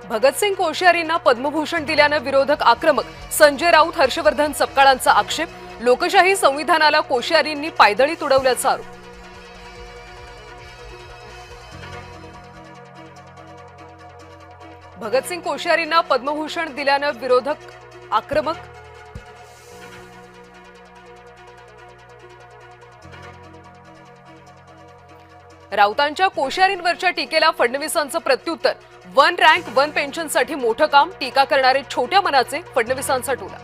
भगतसिंग कोश्यारींना पद्मभूषण दिल्यानं विरोधक आक्रमक, संजय राऊत हर्षवर्धन सपकाळांचा आक्षेप, लोकशाही संविधानाला कोश्यारींनी पायदळी तुडवल्याचा आरोप. भगतसिंग कोश्यारींना पद्मभूषण दिल्यानं विरोधक आक्रमक, राऊतांच्या कोश्यारींवरच्या टीकेला फडणवीसांचं प्रत्युत्तर. वन रँक वन पेन्शनसाठी मोठं काम, टीका करणारे छोट्या मनाचे, फडणवीसांचा टोला.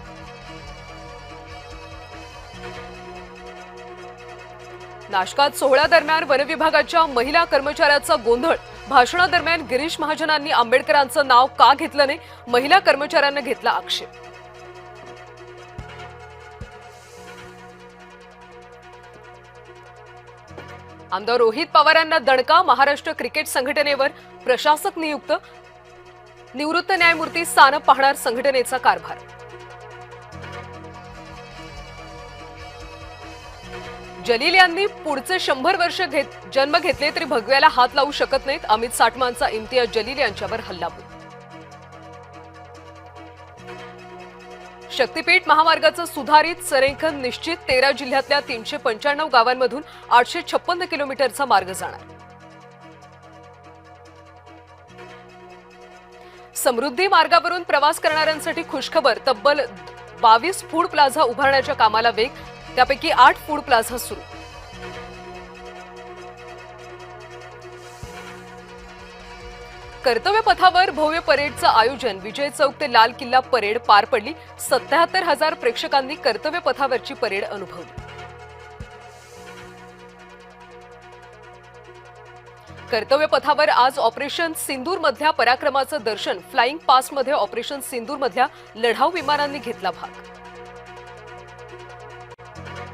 नाशकात सोहळ्यादरम्यान वनविभागाच्या महिला कर्मचाऱ्याचा गोंधळ. भाषणादरम्यान गिरीश महाजनांनी आंबेडकरांचं नाव का घेतलं नाही, महिला कर्मचाऱ्यांना घेतला आक्षेप. आमदार रोहित पवारांना दणका. महाराष्ट्र क्रिकेट संघटनेवर प्रशासक नियुक्त. निवृत्त न्यायमूर्ती सानप पाहणार संघटनेचा कारभार. जलील यांनी पुढचे 100 वर्ष जन्म घेतले तरी भगव्याला हात लावू शकत नाहीत. अमित साठमांचा इम्तियाज जलील यांच्यावर हल्लाबोल. शक्तीपीठ महामार्गाचं सुधारित संरेखन निश्चित. 13 जिल्ह्यातल्या 395 गावांमधून 856 किलोमीटरचा मार्ग जाणार. समृद्धी मार्गावरून प्रवास करणाऱ्यांसाठी खुशखबर. तब्बल 22 फूड प्लाझा उभारण्याच्या कामाला वेग. त्यापैकी 8 फूड प्लाझा सुरू. कर्तव्य पथावर भव्य परेडचं आयोजन. विजय चौक ते लाल किल्ला परेड पार पडली. 77,000 प्रेक्षकांनी कर्तव्य पथावरची परेड अनुभवली. कर्तव्य पथावर आज ऑपरेशन सिंदूर मधल्या पराक्रमाचं दर्शन. फ्लाइंग पास्ट मध्ये ऑपरेशन सिंदूर मधल्या लढाऊ विमानांनी घेतला भाग.